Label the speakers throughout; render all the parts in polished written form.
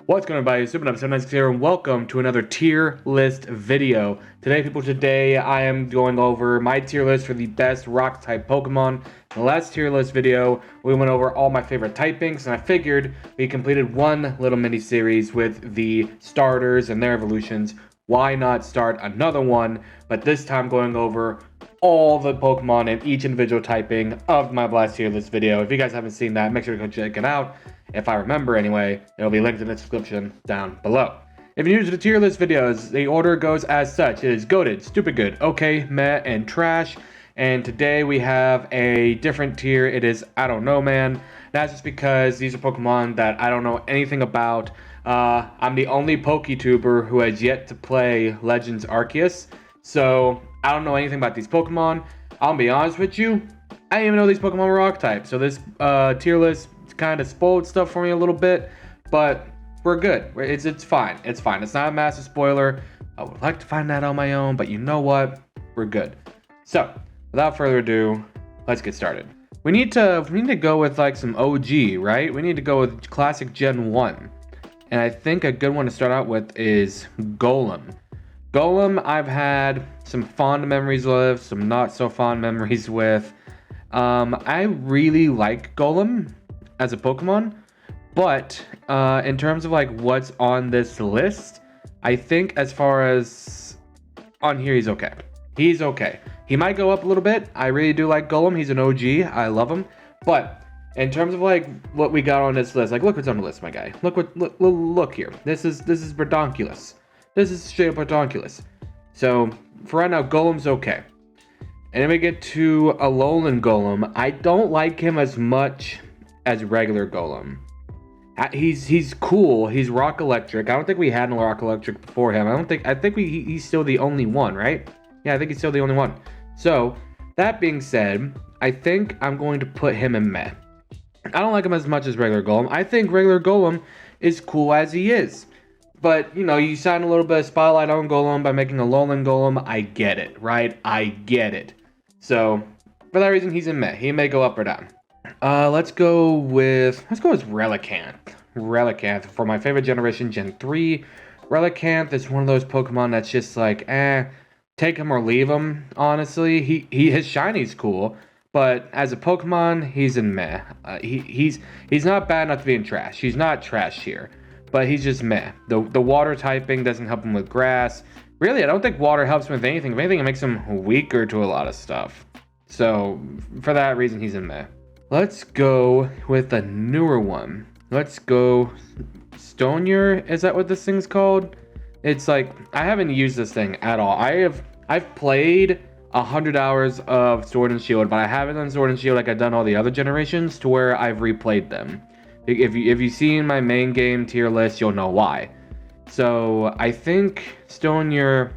Speaker 1: What's going on, everybody? Super796 here, and welcome to another tier list video. Today I am going over my tier list for the best rock type Pokemon. In the last tier list video, we went over all my favorite typings, and I figured we completed one little mini series with the starters and their evolutions. Why not start another one, but this time going over all the Pokemon and each individual typing of my last tier list video. If you guys haven't seen that, make sure to go check it out. If I remember anyway, it'll be linked in the description down below. If you're new to the tier list videos, the order goes as such. It is goated, stupid good, okay, meh, and trash. And today we have a different tier. It is I don't know, man. That's just because these are Pokemon that I don't know anything about. I'm the only PokeTuber who has yet to play Legends Arceus. So I don't know anything about these Pokemon. I'll be honest with you, I didn't even know these Pokemon were rock type. So this tier list kind of spoiled stuff for me a little bit, but we're good. It's fine. It's fine. It's not a massive spoiler. I would like to find that on my own, but you know what? We're good. So without further ado, let's get started. We need to go with like some OG, right? We need to go with classic Gen 1. And I think a good one to start out with is Golem. Golem, I've had some fond memories with, some not so fond memories with. I really like Golem as a Pokemon, but in terms of like what's on this list, I think as far as on here, he's okay. He's okay. He might go up a little bit. I really do like Golem. He's an OG. I love him. But in terms of like what we got on this list, like look what's on the list, my guy. Look here. This is Berdonkulus. This is straight up Berdonkulus. So for right now, Golem's okay. And then we get to Alolan Golem. I don't like him as much as regular Golem. He's cool. He's rock electric. I don't think we had a rock electric before him. I think he's still the only one, right? Yeah, I think he's still the only one. So that being said, I think I'm going to put him in meh. I don't like him as much as regular Golem. I think regular Golem is cool as he is. But, you know, you shine a little bit of spotlight on Golem by making a Alolan Golem. I get it, right? I get it. So for that reason, he's in meh. He may go up or down. Let's go with Relicanth. Relicanth for my favorite generation, Gen 3. Relicanth is one of those Pokemon that's just like, take him or leave him, honestly. His shiny's cool, but as a Pokemon, he's in meh. He's not bad enough to be in trash. He's not trash here, but he's just meh. The water typing doesn't help him with grass. Really, I don't think water helps him with anything. If anything, it makes him weaker to a lot of stuff. So for that reason, he's in meh. Let's go with a newer one. Let's go Stonier. Is that what this thing's called? It's like, I haven't used this thing at all. I've played 100 hours of Sword and Shield, but I haven't done Sword and Shield like I've done all the other generations to where I've replayed them. If you've seen my main game tier list, you'll know why. So I think Stonier,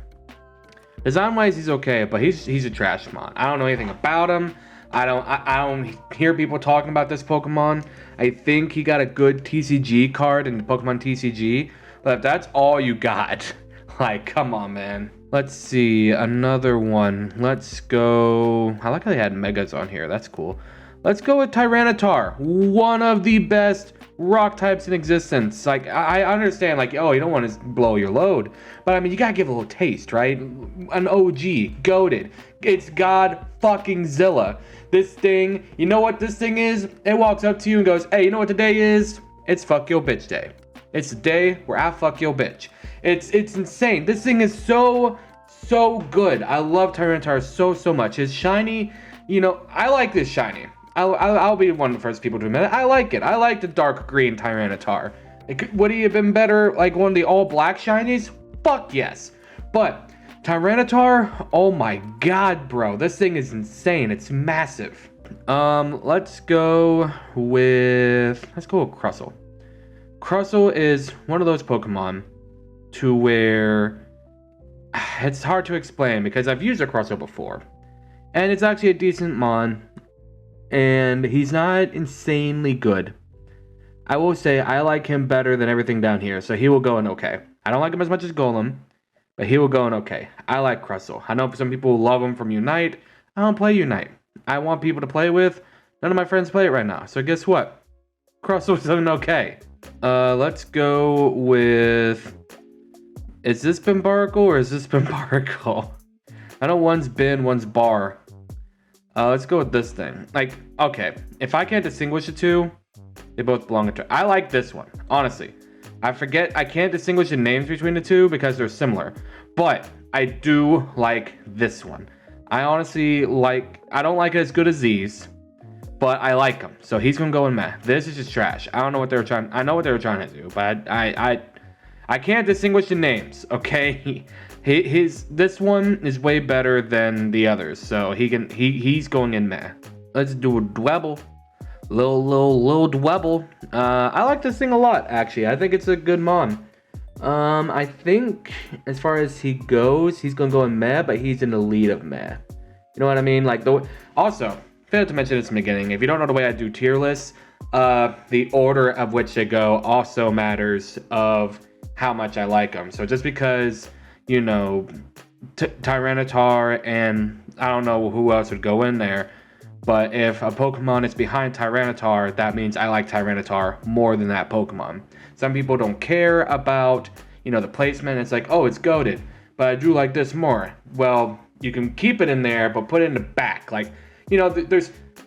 Speaker 1: design-wise, he's okay, but he's a trash mon. I don't know anything about him. I don't hear people talking about this Pokemon. I think he got a good TCG card in the Pokemon TCG, but if that's all you got, like, come on, man. Let's see, another one. Let's go, I like how they had Megas on here. That's cool. Let's go with Tyranitar, one of the best rock types in existence. Like, I understand, like, oh, you don't want to blow your load, but I mean, you gotta give a little taste, right? An OG, goated. It's God fucking Zilla. This thing, you know what this thing is? It walks up to you and goes, hey, you know what today is? It's fuck your bitch day. It's the day where I fuck your bitch. It's insane. This thing is so good. I love Tyranitar so much. His shiny, you know, I like this shiny. I'll be one of the first people to admit it. I like it. I like the dark green Tyranitar. Would he have been better like one of the all black shinies? Fuck yes. But Tyranitar, oh my god, bro. This thing is insane. It's massive. Let's go with Colossal. Colossal is one of those Pokemon to where it's hard to explain because I've used a Colossal before. And it's actually a decent mon. And he's not insanely good. I will say I like him better than everything down here, so he will go in okay. I don't like him as much as Golem, but he will go in okay. I like Colossal. I know some people love him from Unite. I don't play Unite. I want people to play with. None of my friends play it right now, so guess what? Colossal is doing okay. Let's go with... Is this Bimbaracle or is this Bimbaracle? I know one's bin, one's bar. Let's go with this thing. Like, okay, if I can't distinguish the two, they both belong to... I like this one, honestly. I can't distinguish the names between the two because they're similar. But I do like this one. I honestly like... I don't like it as good as these, but I like them. So he's gonna go in meh. This is just trash. I don't know what they were trying... I know what they were trying to do, but I can't distinguish the names, okay? This one is way better than the others, so he's going in meh. Let's do a Dwebble. Little Dwebble. I like this thing a lot, actually. I think it's a good mon. I think as far as he goes, he's gonna go in meh, but he's in the lead of meh. You know what I mean? Like also, failed to mention this in the beginning. If you don't know the way I do tier lists, the order of which they go also matters of how much I like them. So just because, you know, Tyranitar and I don't know who else would go in there, but if a Pokemon is behind Tyranitar, that means I like Tyranitar more than that Pokemon. Some people don't care about, you know, the placement. It's like, oh, it's goated, but I do like this more. Well, you can keep it in there, but put it in the back. Like, you know,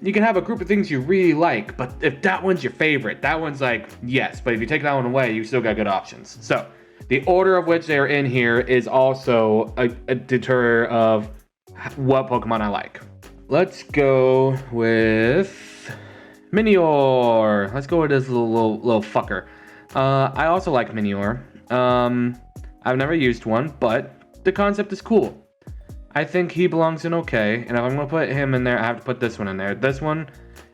Speaker 1: you can have a group of things you really like, but if that one's your favorite, that one's like, yes, but if you take that one away, you still got good options. So the order of which they're in here is also a deterror of what Pokemon I like. Let's go with Minior. Let's go with this little fucker. I also like Minior. I've never used one, but the concept is cool. I think he belongs in okay, and if I'm gonna put him in there, I have to put this one in there. This one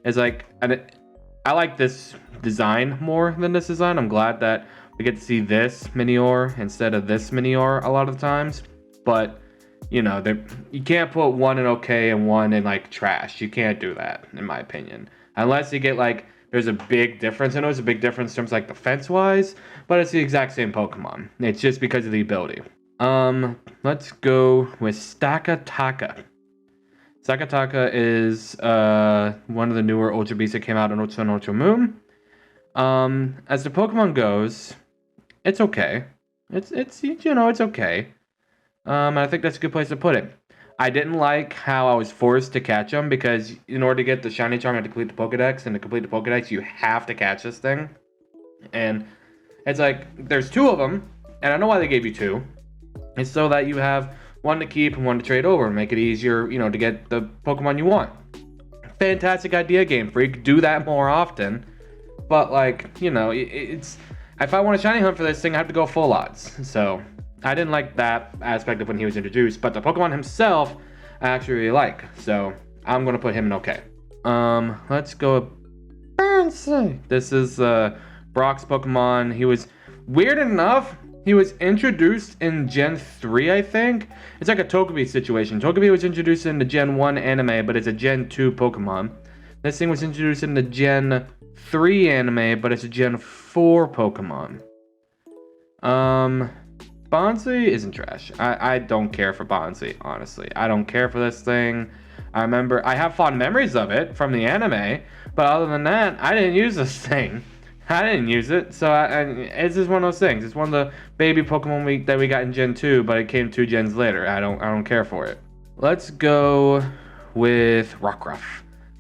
Speaker 1: is like, I like this design more than this design. I'm glad that we get to see this Minior instead of this Minior a lot of the times. But, you know, you can't put one in okay and one in like trash. You can't do that, in my opinion. Unless you get like, there's a big difference. I know there's a big difference in terms of like defense-wise, but it's the exact same Pokemon. It's just because of the ability. Let's go with Stakataka. Stakataka is one of the newer Ultra Beasts that came out on Ultra and Ultra Moon. As the Pokemon goes, it's okay. It's you know, it's okay. I think that's a good place to put it. I didn't like how I was forced to catch him because in order to get the Shiny Charm, you have to complete the Pokedex, and to complete the Pokedex, you have to catch this thing. And it's like, there's two of them, and I know why they gave you two. It's so that you have one to keep and one to trade over and make it easier, you know, to get the Pokemon you want. Fantastic idea, Game Freak. Do that more often. But, like, you know, it's... If I want a shiny hunt for this thing, I have to go full odds. So, I didn't like that aspect of when he was introduced. But the Pokemon himself, I actually really like. So, I'm going to put him in okay. Let's go... This is Brock's Pokemon. He was... Weird enough... He was introduced in Gen 3, I think. It's like a Togepi situation. Togepi was introduced in the Gen 1 anime, but it's a Gen 2 Pokemon. This thing was introduced in the Gen 3 anime, but it's a Gen 4 Pokemon. Bonsai isn't trash. I don't care for Bonsai, honestly. I don't care for this thing. I remember, I have fond memories of it from the anime, but other than that, I didn't use this thing. I didn't use it, so it's just one of those things. It's one of the baby Pokemon that we got in Gen 2, but it came 2 gens later. I don't care for it. Let's go with Rockruff.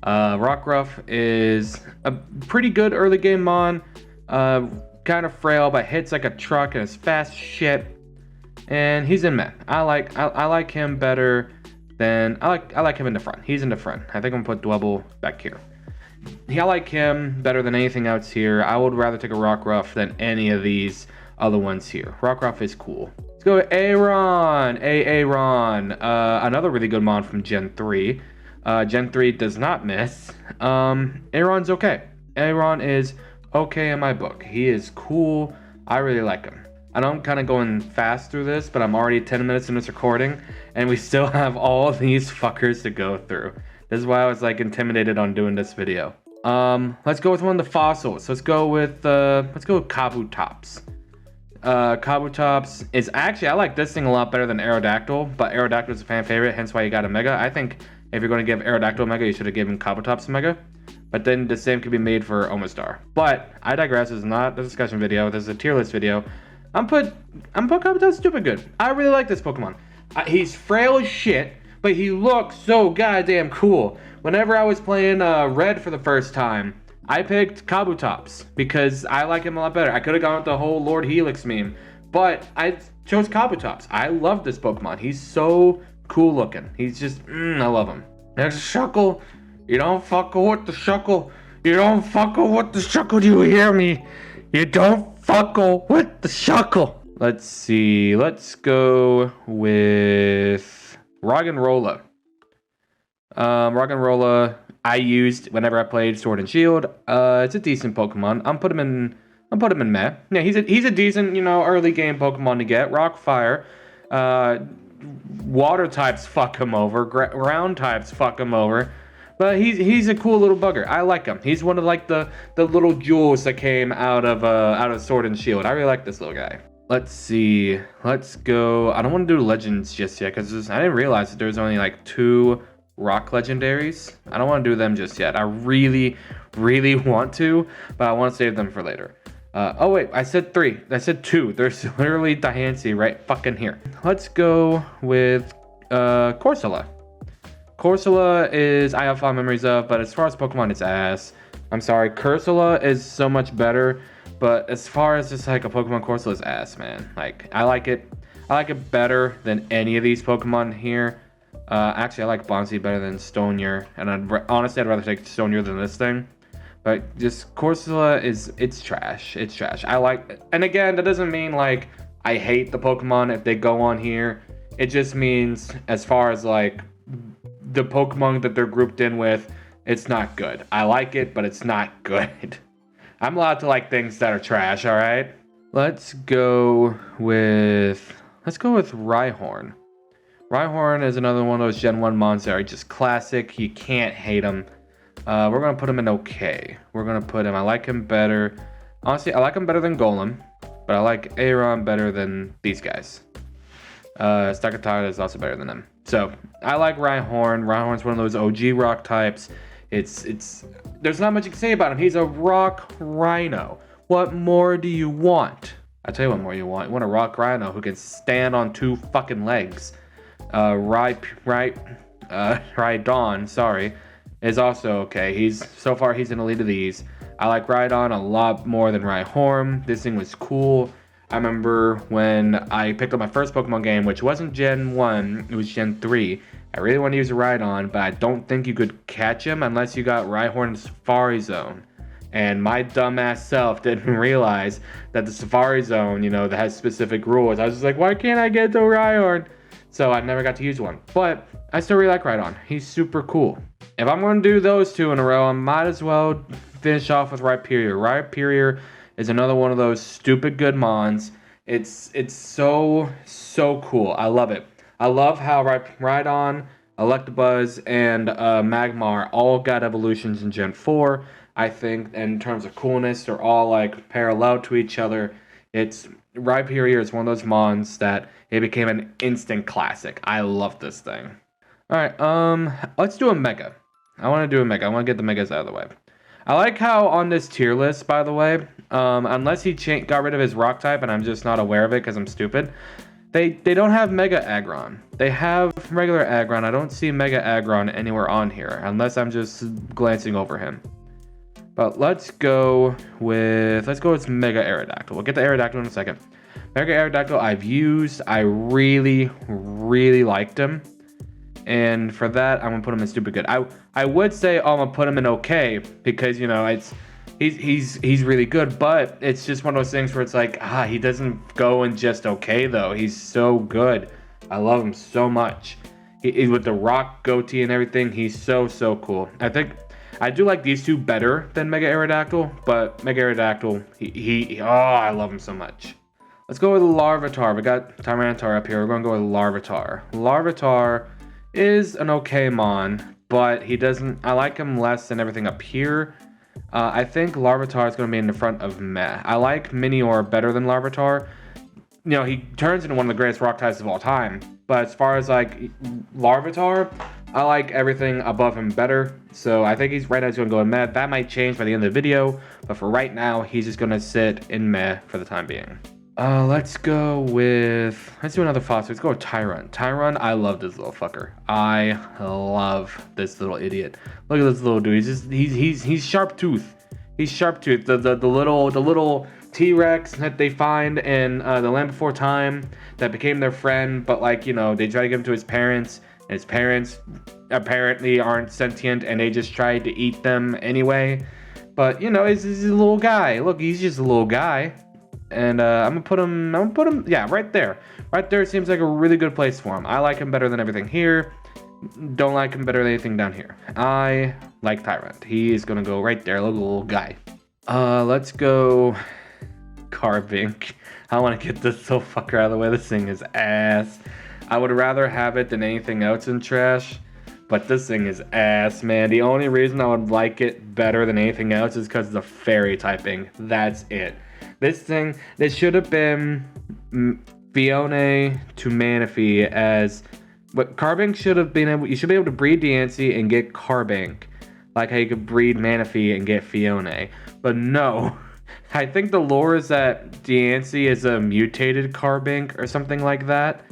Speaker 1: Rockruff is a pretty good early game mon. Kind of frail, but hits like a truck and is fast shit. And he's in meh. I like him better than I like him in the front. He's in the front. I think I'm gonna put Dwebble back here. I like him better than anything else here. I would rather take a Rockruff than any of these other ones here. Rockruff is cool. Let's go with Aron. Aron. Another really good mon from Gen 3. Gen 3 does not miss. Aron's okay. Aron is okay in my book. He is cool. I really like him. I know I'm kind of going fast through this, but I'm already 10 minutes in this recording, and we still have all these fuckers to go through. This is why I was like intimidated on doing this video. Let's go with one of the fossils. Let's go with Kabutops. Kabutops is actually, I like this thing a lot better than Aerodactyl, but Aerodactyl is a fan favorite, hence why you got a Mega. I think If you're going to give Aerodactyl Mega, you should have given Kabutops Mega. But then the same could be made for Omastar. But I digress. This is not a discussion video. This is a tier list video. I'm put Kabutops stupid good. I really like this Pokemon. He's frail as shit, but he looks so goddamn cool. Whenever I was playing Red for the first time, I picked Kabutops because I like him a lot better. I could have gone with the whole Lord Helix meme, but I chose Kabutops. I love this Pokemon. He's so cool looking. He's just, I love him. There's a Shuckle. You don't fuckle with the Shuckle. You don't fuckle with the Shuckle. Do you hear me? You don't fuckle with the Shuckle. Let's see. Let's go with Roggenrola. Roggenrola I used whenever I played Sword and Shield. It's a decent Pokemon. I'm put him in meh. Yeah, he's a decent, early game Pokemon to get. Rock, Fire. Water types fuck him over. Ground types fuck him over. But he's a cool little bugger. I like him. He's one of like the little jewels that came out of Sword and Shield. I really like this little guy. Let's see. Let's go. I don't want to do Legends just yet because I didn't realize that there's only like 2 rock legendaries. I don't want to do them just yet. I really, really want to, but I want to save them for later. Oh wait, I said 3. I said 2. There's literally Diancie right fucking here. Let's go with Corsola. Corsola is I have fond memories of, but as far as Pokemon, it's ass. I'm sorry, Corsola is so much better, but as far as just like a Pokemon, Corsola is ass, man. Like I like it better than any of these Pokemon here. Actually, I like Bonzi better than Stonier, and honestly, I'd rather take Stonier than this thing. But just Corsola it's trash. It's trash. And again, that doesn't mean like I hate the Pokemon if they go on here. It just means as far as like the Pokemon that they're grouped in with, it's not good. I like it, but it's not good. I'm allowed to like things that are trash, all right? Let's go with Rhyhorn. Rhyhorn is another one of those Gen 1 mons that are just classic. You can't hate him. We're going to put him in okay. We're going to put him, I like him better. Honestly, I like him better than Golem, but I like Aeron better than these guys. Stakatata is also better than them. So, I like Rhyhorn. Rhyhorn's one of those OG rock types. There's not much you can say about him. He's a rock rhino. What more do you want? I'll tell you what more you want. You want a rock rhino who can stand on 2 fucking legs. Rhydon, sorry, is also okay. He's in the lead of these. I like Rhydon a lot more than Rhyhorn. This thing was cool. I remember when I picked up my first Pokemon game, which wasn't Gen 1, it was Gen 3. I really wanted to use a Rhydon, but I don't think you could catch him unless you got Rhyhorn in Safari Zone. And my dumbass self didn't realize that the Safari Zone, that has specific rules. I was just like, why can't I get to Rhyhorn? So I never got to use one. But I still really like Rhydon. He's super cool. If I'm going to do those 2 in a row, I might as well finish off with Rhyperior. Rhyperior is another one of those stupid good mons. It's so cool. I love it. I love how Rhydon, Electabuzz, and Magmar all got evolutions in Gen 4. I think in terms of coolness, they're all like parallel to each other. Rhyperior is one of those mons that it became an instant classic. I love this thing. Alright, let's do a Mega. I want to do a Mega. I want to get the Megas out of the way. I like how on this tier list, by the way, unless he got rid of his rock type and I'm just not aware of it because I'm stupid, they don't have Mega Aggron. They have regular Aggron. I don't see Mega Aggron anywhere on here unless I'm just glancing over him. But let's go with Mega Aerodactyl. We'll get the Aerodactyl in a second. Mega Aerodactyl I've used. I really, really liked him. And for that, I'm gonna put him in stupid good. I would say I'm gonna put him in okay because he's really good, but it's just one of those things where it's like he doesn't go in just okay though. He's so good. I love him so much. He with the rock goatee and everything, he's so cool. I think I do like these 2 better than Mega Aerodactyl, but Mega Aerodactyl, I love him so much. Let's go with Larvitar. We got Tyranitar up here. We're gonna go with Larvitar. Larvitar is an okay mon, but I like him less than everything up here. I think Larvitar is going to be in the front of meh. I like Minior better than Larvitar. He turns into one of the greatest rock types of all time. But as far as like Larvitar, I like everything above him better. So I think he's right now he's going to go in meh. That might change by the end of the video. But for right now, he's just going to sit in meh for the time being. Let's do another fossil. Let's go with Tyron. Tyron, I love this little fucker. I love this little idiot. Look at this little dude. He's sharp tooth. He's sharp tooth. The little T-Rex that they find in the Land Before Time that became their friend, but like, you know, they try to give him to his parents, and his parents apparently aren't sentient and they just tried to eat them anyway. But you know, he's a little guy. Look, he's just a little guy. And I'm gonna put him, yeah, right there. Right there seems like a really good place for him. I like him better than everything here. Don't like him better than anything down here. I like Tyrant. He's gonna go right there, little guy. Let's go Carbink. I want to get this little fucker out of the way. This thing is ass. I would rather have it than anything else in trash. But this thing is ass, man. The only reason I would like it better than anything else is because of the fairy typing. That's it. This should have been Fione to Manaphy as, but Carbink should have been able, you should be able to breed Diancie and get Carbink, like how you could breed Manaphy and get Fione. But no, I think the lore is that Diancie is a mutated Carbink or something like that.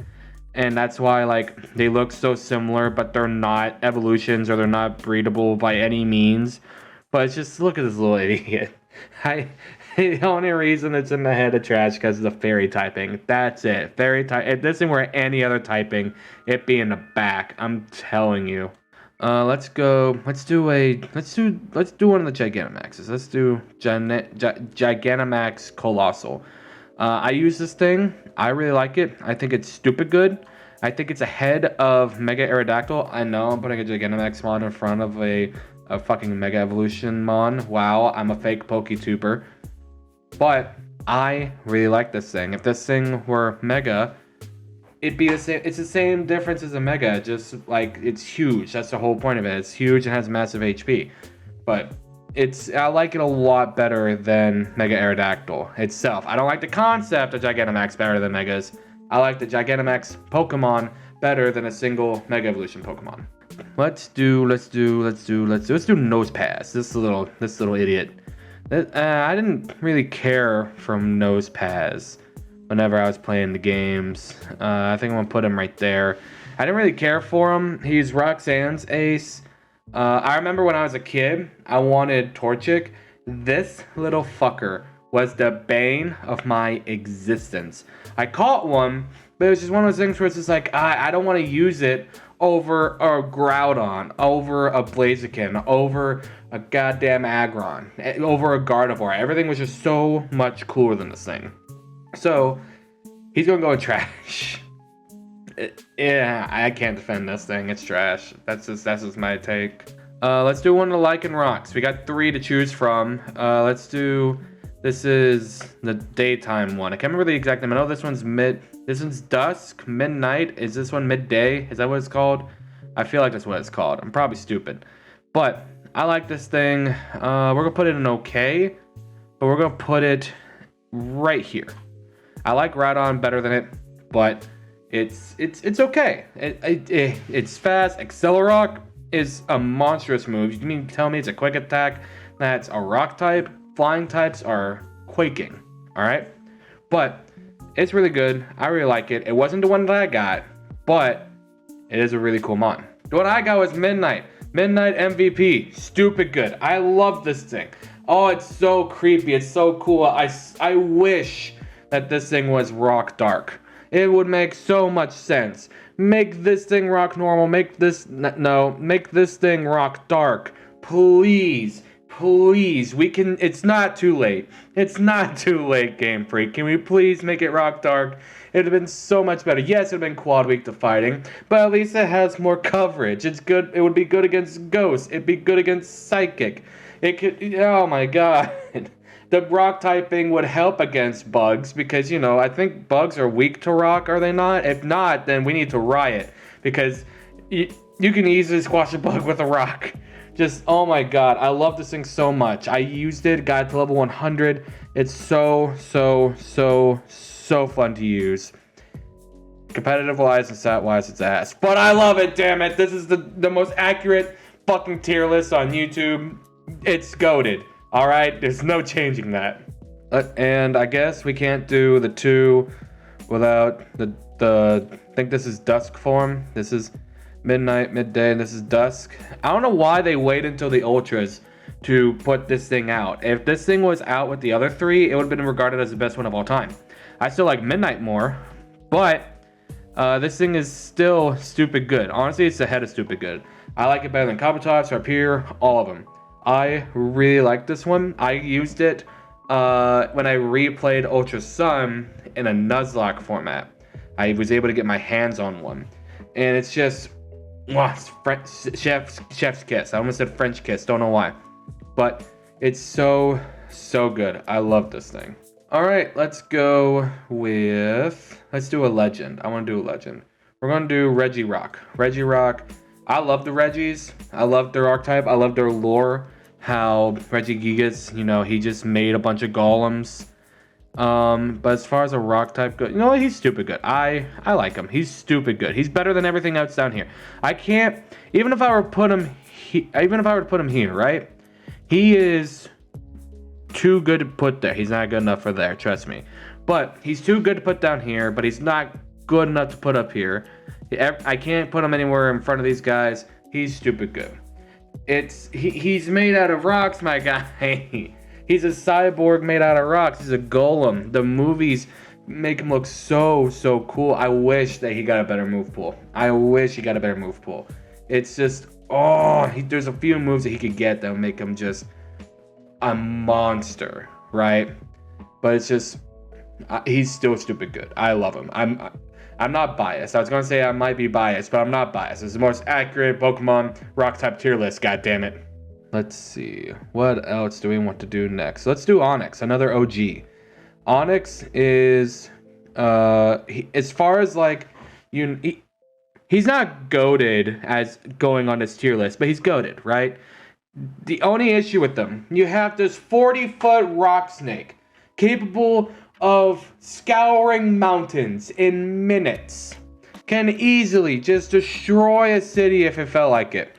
Speaker 1: And that's why like they look so similar, but they're not evolutions or they're not breedable by any means. But it's just, look at this little idiot. The only reason it's in the head of trash because of the fairy typing. That's it. Fairy type. If this thing were any other typing, it'd be in the back. I'm telling you. Let's go. Let's do one of the Gigantamaxes. Let's do Gigantamax Colossal. I use this thing. I really like it. I think it's stupid good. I think it's ahead of Mega Aerodactyl. I know I'm putting a Gigantamax mon in front of a fucking Mega Evolution mon. Wow, I'm a fake PokeTuber. But I really like this thing. If this thing were Mega, it'd be the same. It's the same difference as a Mega, just like it's huge. That's the whole point of it. It's huge and has massive HP. But I like it a lot better than Mega Aerodactyl itself. I don't like the concept of Gigantamax better than Megas. I like the Gigantamax Pokemon better than a single Mega Evolution Pokemon. Let's do Nosepass. This little idiot. I didn't really care from Nosepass whenever I was playing the games. I think I'm gonna put him right there. I didn't really care for him. He's Roxanne's ace. I remember when I was a kid, I wanted Torchic. This little fucker was the bane of my existence. I caught one, but it was just one of those things where it's just like, I don't want to use it over a Groudon, over a Blaziken, over a goddamn Aggron, over a Gardevoir. Everything was just so much cooler than this thing. So, he's gonna go in trash. Yeah, I can't defend this thing. It's trash. That's just my take. Let's do one of the Lycanrocs. We got 3 to choose from. This is the daytime one. I can't remember the exact name. I know this one's dusk, midnight. Is this one midday? Is that what it's called? I feel like that's what it's called. I'm probably stupid. But I like this thing. We're gonna put it in okay, but we're gonna put it right here. I like Rhyhorn better than it, but it's okay. It's fast. Accelerock is a monstrous move. You mean tell me it's a quick attack that's a rock type? Flying types are quaking. All right, but it's really good. I really like it. It wasn't the one that I got, but it is a really cool mon. The one I got was Midnight MVP. Stupid good. I love this thing. Oh, it's so creepy. It's so cool. I wish that this thing was rock dark. It would make so much sense. Make this thing rock normal. Make this thing rock dark. Please. It's not too late. It's not too late, Game Freak. Can we please make it rock dark? It would have been so much better. Yes, it would have been quad weak to fighting, but at least it has more coverage. It's good. It would be good against Ghost. It'd be good against Psychic. It could, oh my god. The rock typing would help against bugs because, I think bugs are weak to rock, are they not? If not, then we need to riot because you can easily squash a bug with a rock. Just, oh my god, I love this thing so much. I used it, got to level 100. It's so fun to use. competitive wise and stat wise, it's ass. But I love it, damn it. This is the most accurate fucking tier list on YouTube. It's goated. Alright, there's no changing that. And I guess we can't do the 2 without the I think this is dusk form. This is midnight, midday, and this is dusk. I don't know why they wait until the ultras to put this thing out. If this thing was out with the other 3, it would have been regarded as the best one of all time. I still like midnight more, but this thing is still stupid good. Honestly, it's ahead of stupid good. I like it better than Kabutops, Rapier, all of them. I really like this one. I used it when I replayed Ultra Sun in a Nuzlocke format. I was able to get my hands on one. And it's just, wow, it's chef's kiss. I almost said French kiss, don't know why. But it's so good. I love this thing. All right, let's do a legend. I want to do a legend. We're going to do Regirock. Regirock, I love the Regis. I love their archetype. I love their lore. How Regigigas, he just made a bunch of golems. But as far as a rock type goes, he's stupid good. I like him. He's stupid good. He's better than everything else down here. I can't, even if I were to put him here, right? He is too good to put there. He's not good enough for there, trust me. But he's too good to put down here, but he's not good enough to put up here. I can't put him anywhere in front of these guys. He's stupid good. He's made out of rocks, my guy. He's a cyborg made out of rocks. He's a golem. The movies make him look so cool. I wish that he got a better move pool. It's just, there's a few moves that he could get that would make him just a monster, right? But it's just, he's still stupid good. I love him. I'm not biased. I was gonna say I might be biased, but I'm not biased. It's the most accurate Pokemon rock type tier list. God damn it. Let's see. What else do we want to do next? Let's do Onix, another OG. Onix is, as far as like, he's not goated as going on this tier list, but he's goated, right? The only issue with them, you have this 40-foot rock snake capable of scouring mountains in minutes. Can easily just destroy a city if it felt like it.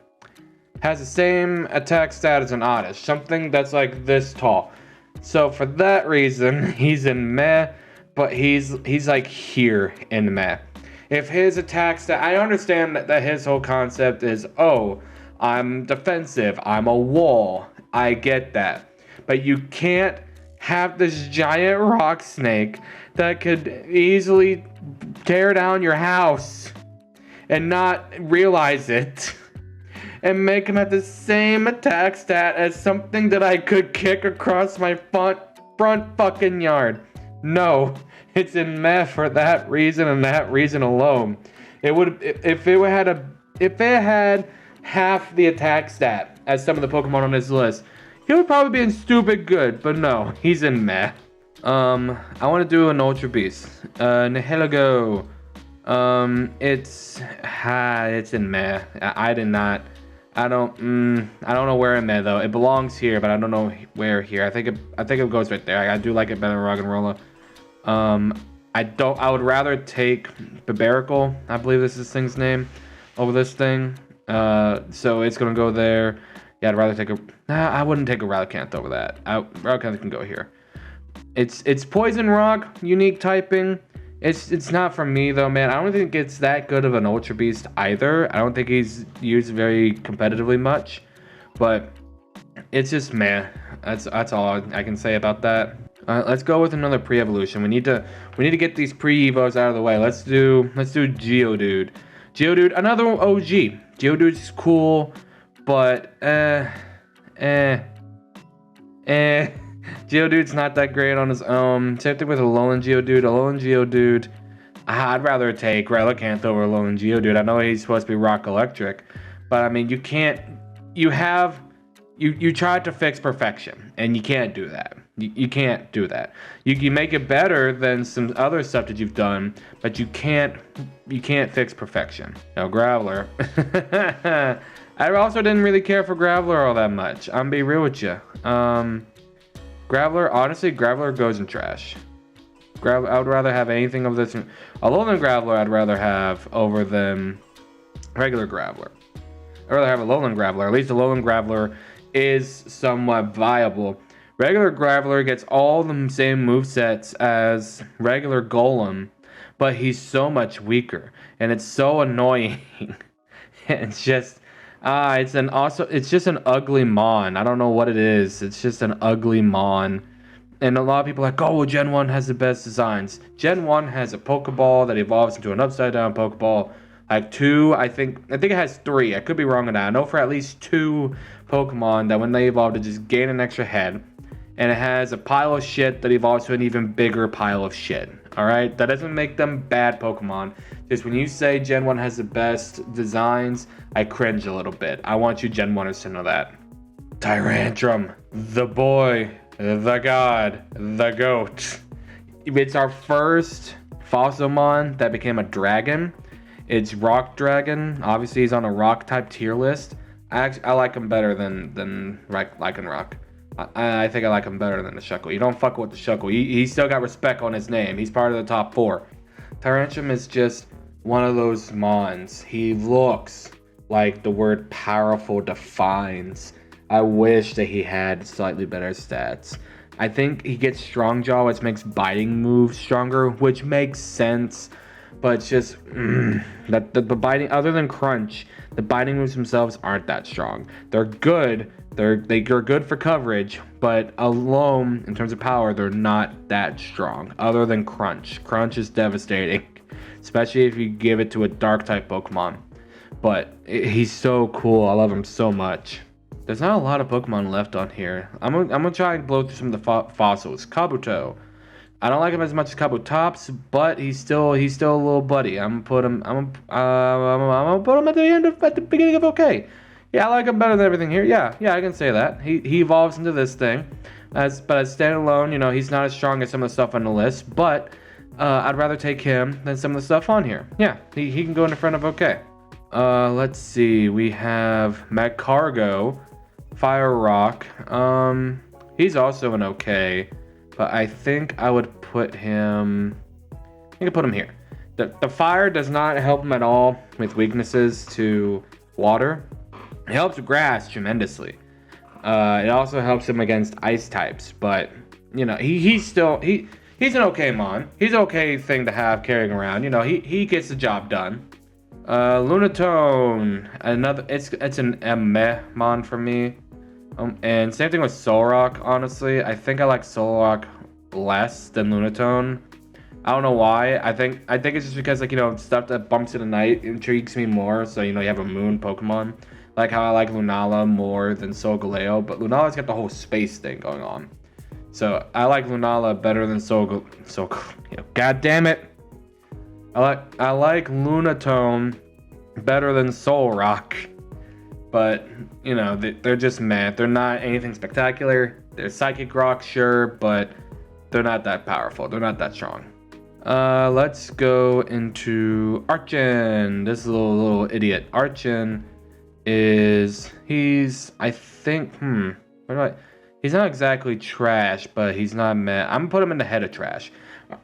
Speaker 1: Has the same attack stat as an Oddish, something that's like this tall. So for that reason, he's in meh, but he's like here in meh. If his attack stat, I understand that his whole concept is, I'm defensive, I'm a wall. I get that. But you can't have this giant rock snake that could easily tear down your house and not realize it. And make him have the same attack stat as something that I could kick across my front fucking yard. No, it's in meh for that reason and that reason alone. It would, if it had half the attack stat as some of the Pokemon on this list, he would probably be in stupid good, but no, he's in meh. I want to do an Ultra Beast. Nihilego. It's in meh. I don't know where in meh though. It belongs here, but I don't know where here. I think it goes right there. I do like it better than Roggenrola. I would rather take Biberical, I believe this is this thing's name, over this thing. So it's gonna go there. Yeah, I'd rather take I wouldn't take a Relicanth over that. Relicanth can go here. It's Poison Rock, unique typing. It's not for me though, man. I don't think it's that good of an Ultra Beast either. I don't think he's used very competitively much, but it's just meh. That's all I can say about that. Let's go with another pre-evolution. We need to get these pre-evos out of the way. Let's do Geodude. Geodude, another OG. Geodude's cool, but Geodude's not that great on his own. Same thing with Alolan Geodude. Alolan Geodude, I'd rather take Relicanth over Alolan Geodude. I know he's supposed to be rock electric, but I mean, you tried to fix perfection, and you can't do that. You can't do that. You can make it better than some other stuff that you've done, but you can't fix perfection. Now, Graveler. I also didn't really care for Graveler all that much. I'm gonna be real with you. Graveler, honestly, Graveler goes in trash. I would rather have anything of this. A Lowland Graveler I'd rather have over than regular Graveler. I'd rather have a Lowland Graveler. At least a Lowland Graveler is somewhat viable. Regular Graveler gets all the same movesets as regular Golem, but he's so much weaker, and it's so annoying. It's just, it's just an ugly Mon. I don't know what it is. It's just an ugly Mon. And a lot of people are like, oh, well, Gen 1 has the best designs. Gen 1 has a Pokeball that evolves into an upside down Pokeball. Like 2, I think it has 3. I could be wrong on that. I know for at least 2 Pokemon that when they evolve, they just gain an extra head. And it has a pile of shit that evolves to an even bigger pile of shit. Alright? That doesn't make them bad Pokemon. Just when you say Gen 1 has the best designs, I cringe a little bit. I want you Gen 1ers to know that. Tyranitar, the boy, the god, the goat. It's our first Fossilmon that became a dragon. It's Rock Dragon. Obviously, he's on a rock type tier list. I like him better than Lycanroc. I think I like him better than the Shuckle. You don't fuck with the Shuckle. He still got respect on his name. He's part of the top 4. Tyranitar is just one of those mons. He looks like the word powerful defines. I wish that he had slightly better stats. I think he gets Strong Jaw, which makes biting moves stronger, which makes sense. But it's just that the biting, other than Crunch, the biting moves themselves aren't that strong. They're good. They're good for coverage, but alone in terms of power, they're not that strong. Other than Crunch, Crunch is devastating, especially if you give it to a Dark type Pokemon. But he's so cool. I love him so much. There's not a lot of Pokemon left on here. I'm gonna try and blow through some of the fossils. Kabuto. I don't like him as much as Kabutops, but he's still a little buddy. I'm gonna put him at the beginning of okay. Yeah, I like him better than everything here. Yeah, I can say that. He evolves into this thing, but as standalone, you know, he's not as strong as some of the stuff on the list. But I'd rather take him than some of the stuff on here. Yeah, he can go in the front of okay. Let's see. We have Magcargo, Fire Rock. He's also an okay. But I think I would put him... I think I put him here. The fire does not help him at all with weaknesses to water. It helps grass tremendously. It also helps him against ice types. But, you know, he's an okay Mon. He's an okay thing to have carrying around. You know, he gets the job done. Lunatone. It's an meh Mon for me. And same thing with Solrock, honestly. I think I like Solrock less than Lunatone. I don't know why. I think it's just because, like, you know, stuff that bumps in the night intrigues me more. So, you know, you have a moon Pokemon. Like how I like Lunala more than Solgaleo. But Lunala's got the whole space thing going on. So, I like Lunala better than God damn it. I like Lunatone better than Solrock. But, you know, they're just meh. They're not anything spectacular. They're Psychic Rock, sure, but they're not that powerful. They're not that strong. Let's go into Archen. This little idiot. Archen he's not exactly trash, but he's not meh. I'm gonna put him in the head of trash.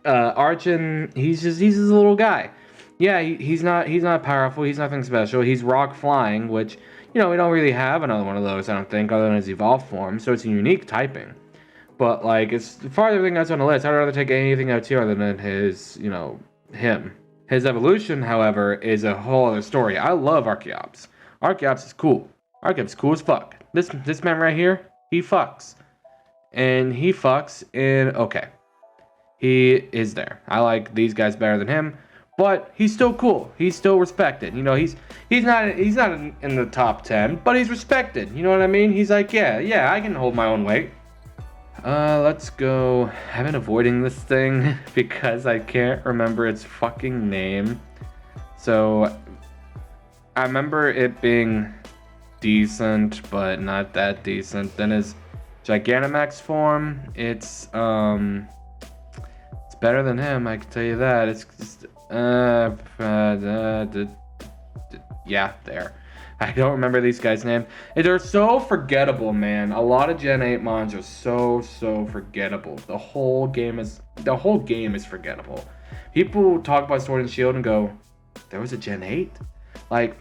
Speaker 1: Archen, he's a little guy. Yeah, he's not powerful. He's nothing special. He's rock flying, which, you know, we don't really have another one of those, I don't think, other than his evolved form. So it's a unique typing. But, like, as far as everything that's on the list, I'd rather take anything else here other than his, you know, him. His evolution, however, is a whole other story. I love Archeops. Archeops is cool. Archeops is cool as fuck. This man right here, he fucks. And he fucks in okay. He is there. I like these guys better than him. But he's still cool. He's still respected. You know, he's not in the top 10, but he's respected. You know what I mean? He's like, yeah, I can hold my own weight. Let's go. I've been avoiding this thing because I can't remember its fucking name. So I remember it being decent, but not that decent. Then his Gigantamax form, it's better than him, I can tell you that. It's just yeah, there. I don't remember these guys' names. They're so forgettable, man. A lot of Gen 8 mons are so forgettable. The whole game is forgettable. People talk about Sword and Shield and go, there was a Gen 8? Like,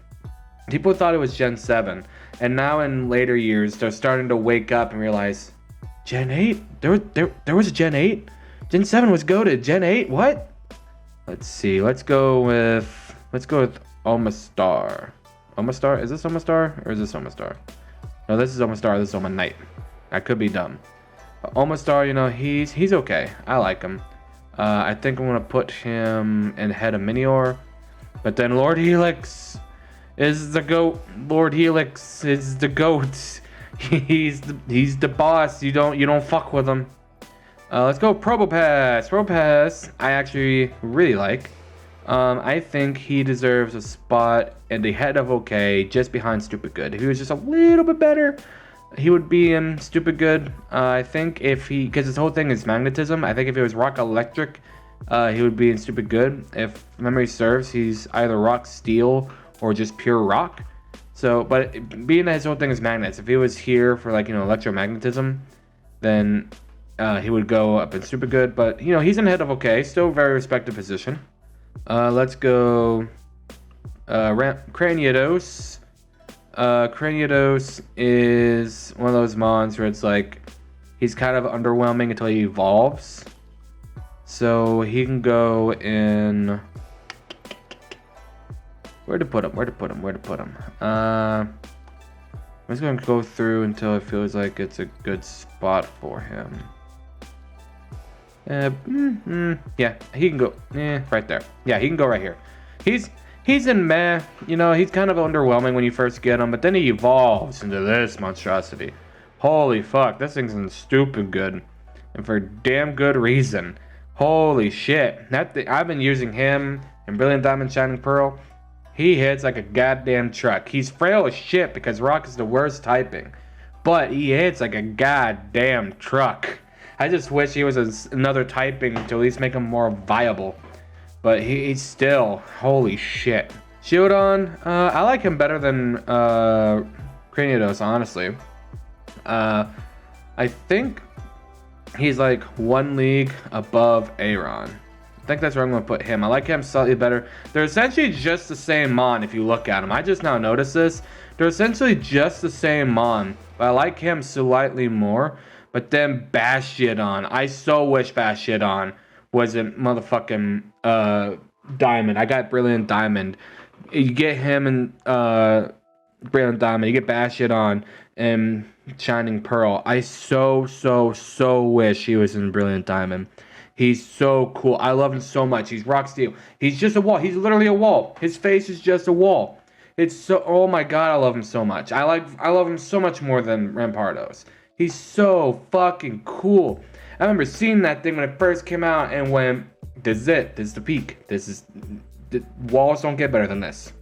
Speaker 1: people thought it was Gen 7. And now in later years, they're starting to wake up and realize, Gen 8? There was a Gen 8? Gen 7 was goated. Gen 8? What? Let's see. Let's go with Omastar. Omastar? Is this Omastar or is this Omastar? No, this is Omastar. This is Omanite. I could be dumb. But Omastar, you know, he's okay. I like him. I think I'm gonna put him in head of Minior. But then Lord Helix is the GOAT. Lord Helix is the GOAT. He's the boss. You don't fuck with him. Let's go Probopass. Probopass I actually really like. I think he deserves a spot in the head of okay, just behind Stupid Good. If he was just a little bit better, he would be in Stupid Good. I think because his whole thing is magnetism, I think if it was Rock Electric, he would be in Stupid Good. If memory serves, he's either Rock Steel or just pure Rock. So, but being that his whole thing is magnets, if he was here for like, you know, electromagnetism, then he would go up in Stupid Good. But, you know, he's in head of okay, still very respected position. Let's go Craniados. Craniados is one of those mons where it's like he's kind of underwhelming until he evolves. So he can go in. Where to put him? I'm just gonna go through until it feels like it's a good spot for him. Yeah, he can go right there. Yeah, he can go right here. He's in meh, you know, he's kind of underwhelming when you first get him, but then he evolves into this monstrosity. Holy fuck, this thing's in Stupid Good, and for damn good reason. Holy shit, I've been using him in Brilliant Diamond Shining Pearl. He hits like a goddamn truck. He's frail as shit because Rock is the worst typing, but he hits like a goddamn truck. I just wish he was another typing to at least make him more viable. But he's still, holy shit. Shieldon, I like him better than Craniados, honestly. I think he's like one league above Aron. I think that's where I'm going to put him. I like him slightly better. They're essentially just the same mon if you look at them. I just now noticed this. They're essentially just the same mon. But I like him slightly more. But then Bastion, I so wish Bastion wasn't motherfucking Diamond. I got Brilliant Diamond. You get him in Brilliant Diamond. You get Bastion and Shining Pearl. I so wish he was in Brilliant Diamond. He's so cool. I love him so much. He's Rock Steel. He's just a wall. He's literally a wall. His face is just a wall. It's so, oh my god, I love him so much. I love him so much more than Rampardos. He's so fucking cool. I remember seeing that thing when it first came out and went, this is it. This is the peak. The walls don't get better than this.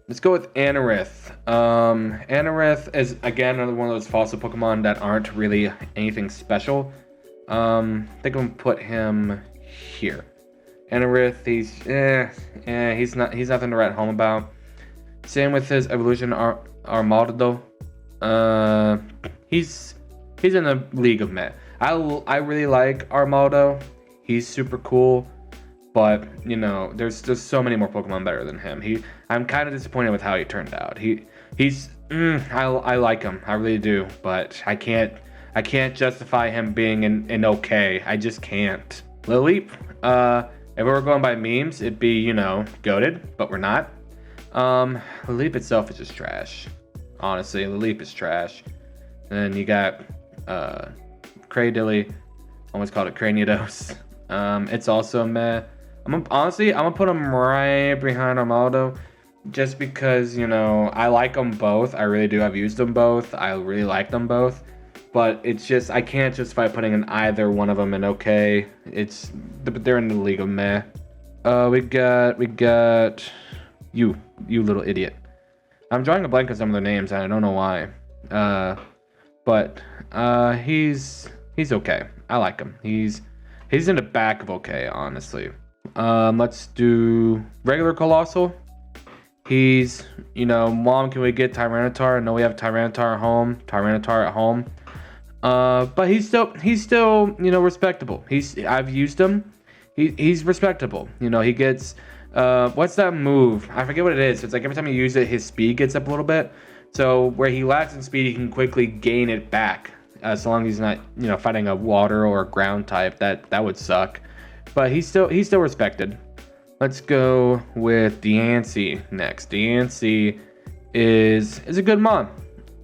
Speaker 1: Let's go with Anorith. Anorith is, again, another one of those fossil Pokemon that aren't really anything special. I think I'm gonna put him here. Anorith, he's nothing to write home about. Same with his evolution, Armaldo. He's in a league of meh. I really like Armaldo. He's super cool, but you know, there's just so many more Pokemon better than him. I'm kind of disappointed with how he turned out. I like him, I really do, but I can't justify him being in okay. I just can't. Lileep, if we were going by memes, it'd be, you know, goated, but we're not. Lileep itself is just trash. Honestly, Lileep is trash. And then you got Cradilly, almost called it Craniados. It's also meh. I'm gonna put him right behind Armaldo, just because, you know, I like them both. I really do. I've used them both. I really like them both. But it's just, I can't justify putting in either one of them in okay. But they're in the league of meh. We got you little idiot. I'm drawing a blank on some of their names and I don't know why. But he's okay. I like him. He's in the back of okay, honestly. Let's do regular Colossal. He's, you know, Mom, can we get Tyranitar? No, we have Tyranitar at home. But he's still, you know, respectable. I've used him. He's respectable. You know, he gets, what's that move? I forget what it is. It's like every time you use it, his speed gets up a little bit. So where he lacks in speed, he can quickly gain it back. So long as he's not, you know, fighting a water or a ground type. That would suck. But he's still respected. Let's go with Diancie next. Diancie is a good mon.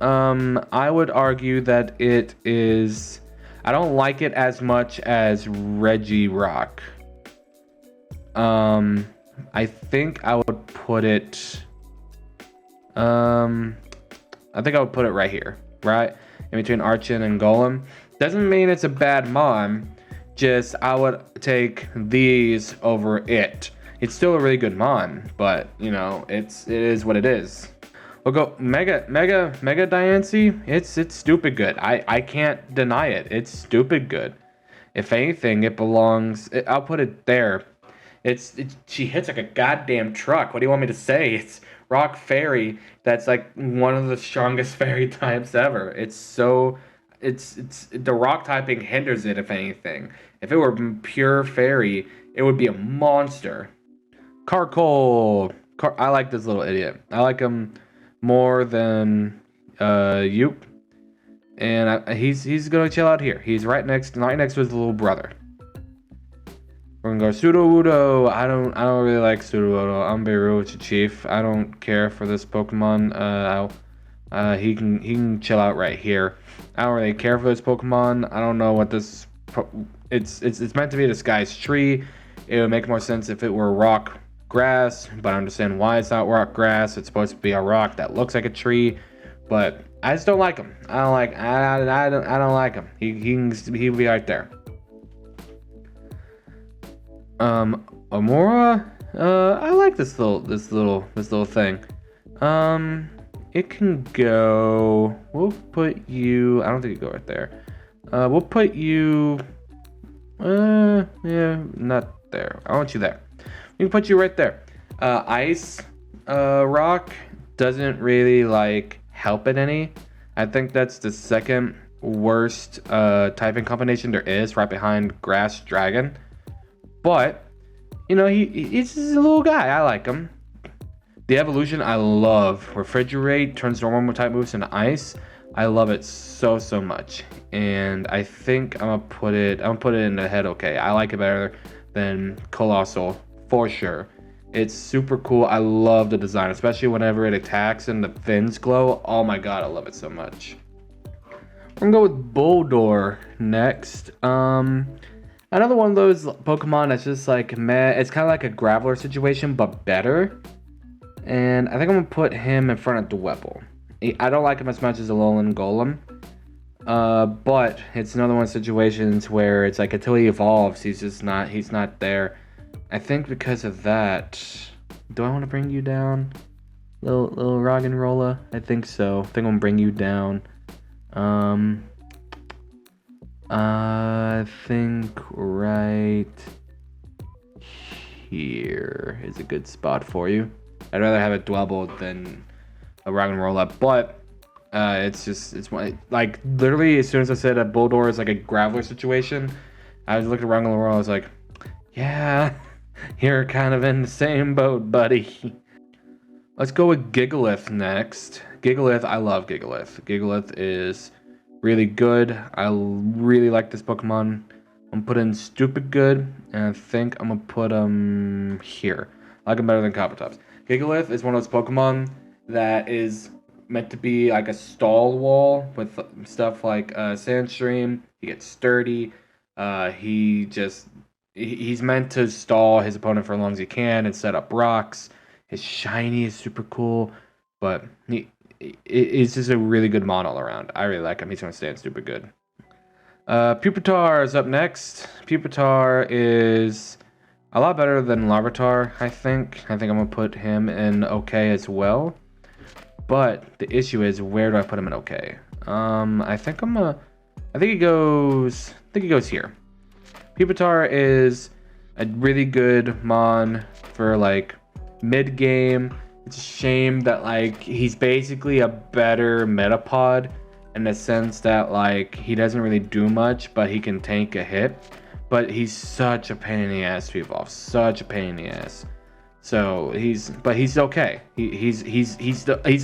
Speaker 1: I would argue that it is. I don't like it as much as Regirock. I think I would put it. I think I would put it right here, right in between Archon and Golem. Doesn't mean it's a bad mon. Just I would take these over it. It's still a really good mon, but you know it is what it is. We'll go Mega Diancie. It's stupid good. I can't deny it. It's stupid good. If anything, it belongs. I'll put it there. She hits like a goddamn truck. What do you want me to say? It's Rock Fairy. That's like one of the strongest fairy types ever. It's the rock typing hinders it. If anything, if it were pure fairy, it would be a monster. Carkol. I like this little idiot. I like him more than Yoop, and he's gonna chill out here. He's right next to his little brother. We're gonna go Sudowoodo. I don't really like Sudowoodo. I'm being real with you, Chief. I don't care for this Pokemon. He can chill out right here. I don't really care for this Pokemon. I don't know what this. It's meant to be a disguised tree. It would make more sense if it were rock grass, but I understand why it's not rock grass. It's supposed to be a rock that looks like a tree, but I just don't like him. I don't like him. He'll be right there. Amora, I like this little thing. It can go. We'll put you. I don't think you go right there. We'll put you. Yeah, not there. I want you there. We can put you right there. Ice Rock doesn't really like help it any. I think that's the second worst typing combination there is, right behind Grass Dragon. But you know he's just a little guy. I like him. The evolution I love. Refrigerate turns normal type moves into ice. I love it so much, and I think I'm gonna put it in the head. Okay, I like it better than Colossal for sure. It's super cool. I love the design, especially whenever it attacks and the fins glow. Oh my god, I love it so much. We're gonna go with Bulldor next. Another one of those Pokemon that's just like meh. It's kind of like a Graveler situation, but better. And I think I'm gonna put him in front of Dwebble. I don't like him as much as Alolan Golem. But it's another one of situations where it's like until he evolves, he's not there. I think because of that, do I want to bring you down? Little Roggenrola? I think so. I think I'm gonna bring you down. I think right here is a good spot for you. I'd rather have it Dwebble than a Roggenrola, but it's like literally as soon as I said that Bulldor is like a Graveler situation, I was looking at Roggenrola. I was like, yeah, you're kind of in the same boat, buddy. Let's go with Gigalith next. Gigalith, I love Gigalith. Gigalith is really good. I really like this Pokemon. I'm gonna put in stupid good, and I think I'm gonna put him here. I like him better than Coppertops. Gigalith is one of those Pokemon that is meant to be like a stall wall with stuff like Sandstream. He gets sturdy. He's meant to stall his opponent for as long as he can and set up rocks. His shiny is super cool, but it's just a really good mon all around. I really like him. He's gonna stand stupid good. Pupitar is up next. Pupitar is a lot better than Larvitar, I think. I think I'm gonna put him in okay as well. But the issue is, where do I put him in okay? I think he goes here. Pupitar is a really good mon for like mid game. It's a shame that like he's basically a better Metapod in the sense that like he doesn't really do much, but he can tank a hit. But he's such a pain in the ass to evolve, such a pain in the ass. So he's okay. He's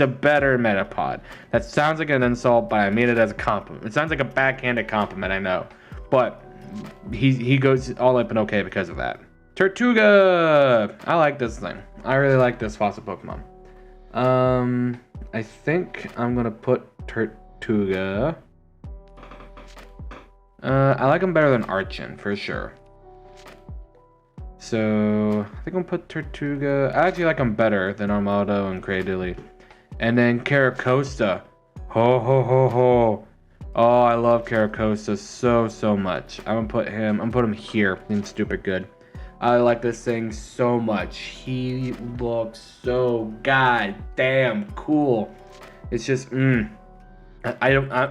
Speaker 1: a better Metapod. That sounds like an insult, but I mean it as a compliment. It sounds like a backhanded compliment, I know, but he goes all up and okay because of that. Tortuga! I like this thing. I really like this fossil Pokemon. I think I'm gonna put Tortuga. I like him better than Archon for sure. So I think I'm gonna put Tortuga. I actually like him better than Armado and Cradily. And then Caracosta. Ho ho ho ho. Oh, I love Caracosta so much. I'm gonna put him here in stupid good. I like this thing so much. He looks so goddamn cool. It's just I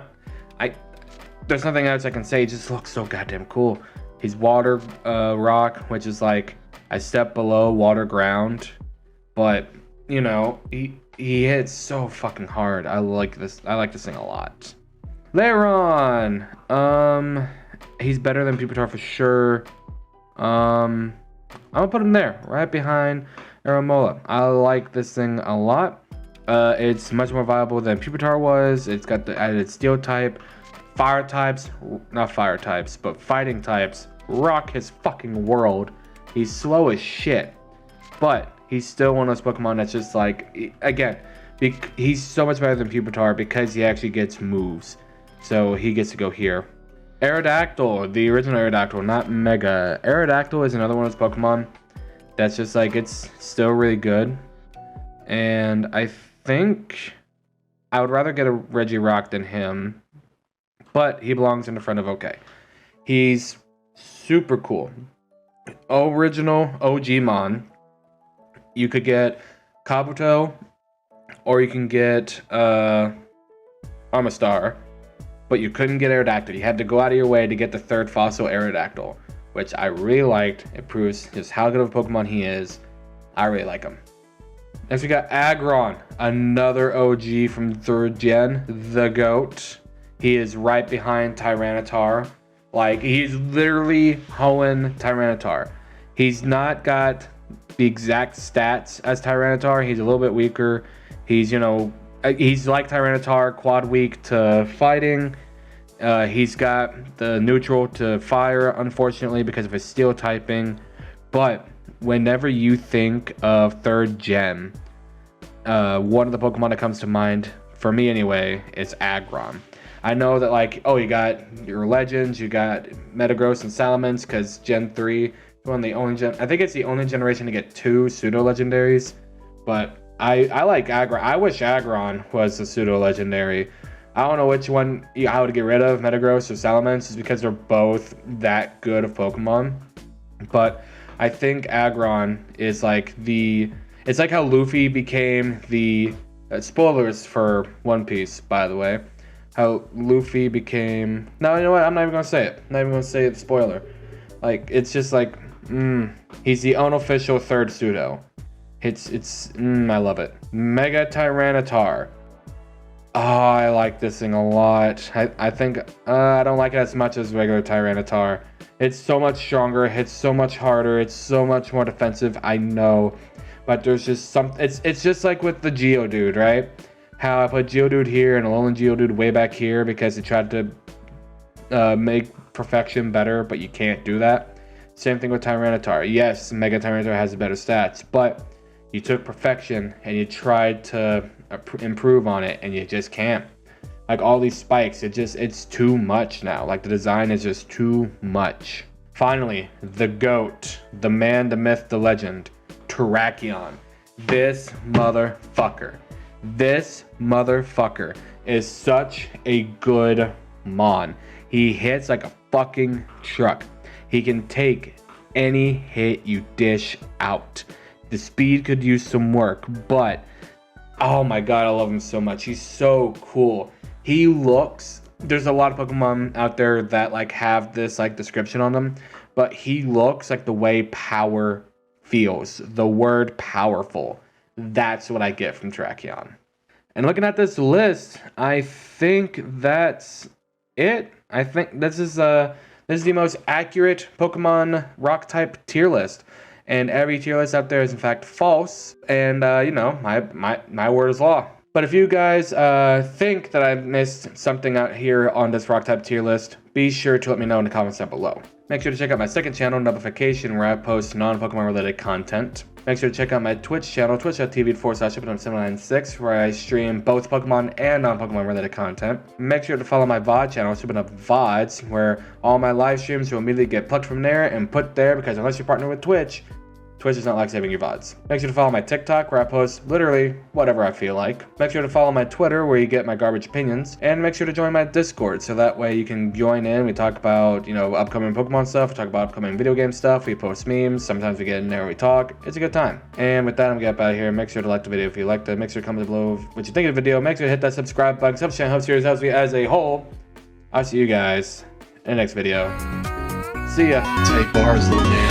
Speaker 1: there's nothing else I can say. It just looks so goddamn cool. He's water rock, which is like a step below water ground, but you know, he hits so fucking hard. I like this thing a lot. Lycanroc. He's better than Pupitar for sure. I'm gonna put him there, right behind Aramola. I like this thing a lot. It's much more viable than Pupitar was. It's got the added steel type, fire types, not fire types, but fighting types. Rock his fucking world. He's slow as shit, but he's still one of those Pokemon that's just like, again, he's so much better than Pupitar because he actually gets moves. So he gets to go here. Aerodactyl, the original Aerodactyl, not Mega. Aerodactyl is another one of those Pokemon that's just like, it's still really good. And I think I would rather get a Regirock than him, but he belongs in the front of okay. He's super cool. Original OG Mon. You could get Kabuto, or you can get Armastar. But you couldn't get Aerodactyl. You had to go out of your way to get the third fossil Aerodactyl, which I really liked. It proves just how good of a Pokemon he is. I really like him. Next we got Aggron, another OG from 3rd gen, the GOAT. He is right behind Tyranitar. Like, he's literally hoeing Tyranitar. He's not got the exact stats as Tyranitar. He's a little bit weaker. He's, you know, he's like Tyranitar, quad weak to fighting. He's got the neutral to fire, unfortunately, because of his steel typing. But whenever you think of 3rd gen, one of the Pokemon that comes to mind, for me anyway, is Aggron. I know that, like, oh, you got your Legends, you got Metagross and Salamence, because Gen 3 is one of the only I think it's the only generation to get 2 pseudo-legendaries. But I like Aggron. I wish Aggron was a pseudo-legendary. I don't know which one I would get rid of, Metagross or Salamence, just because they're both that good of Pokemon. But I think Aggron is like it's like how Luffy became the spoilers for One Piece, by the way. How Luffy became, no, you know what? I'm not even gonna say it. I'm not even gonna say the spoiler. Like, it's just like, he's the unofficial 3rd pseudo. I love it. Mega Tyranitar. Oh, I like this thing a lot. I think I don't like it as much as regular Tyranitar. It's so much stronger, it hits so much harder, it's so much more defensive, I know. But there's just it's just like with the Geodude, right? How I put Geodude here and Alolan Geodude way back here because it tried to make perfection better, but you can't do that. Same thing with Tyranitar. Yes, Mega Tyranitar has better stats, but you took perfection and you tried to improve on it and you just can't. Like, all these spikes, it's too much now. Like, the design is just too much. Finally, the GOAT, the man, the myth, the legend, Terrakion. This motherfucker is such a good Mon. He hits like a fucking truck. He can take any hit you dish out. The speed could use some work, but oh my god, I love him so much. He's so cool. He looks, there's a lot of Pokemon out there that like have this like description on them, but he looks like the way power feels. The word powerful. that's what I get from Terrakion. And looking at this list, I think that's it. I think this is the most accurate Pokemon rock type tier list. And every tier list out there is in fact false. And you know, my word is law. But if you guys think that I've missed something out here on this rock type tier list, be sure to let me know in the comments down below. Make sure to check out my second channel, Notification, where I post non-Pokemon related content. Make sure to check out my Twitch channel, twitch.tv/SuperNub796, where I stream both Pokemon and non-Pokemon related content. Make sure to follow my VOD channel, SuperNub VODs, where all my live streams will immediately get plucked from there and put there, because unless you're partnered with Twitch, Twitch does not like saving your VODs. Make sure to follow my TikTok, where I post literally whatever I feel like. Make sure to follow my Twitter, where you get my garbage opinions. And make sure to join my Discord, so that way you can join in. We talk about, you know, upcoming Pokemon stuff. We talk about upcoming video game stuff. We post memes. Sometimes we get in there and we talk. It's a good time. And with that, I'm gonna get out of here. Make sure to like the video if you liked it. Make sure to comment below what you think of the video. Make sure to hit that subscribe button. Helps channel, helps series, helps me as a whole. I'll see you guys in the next video. See ya.
Speaker 2: Take bars, little man.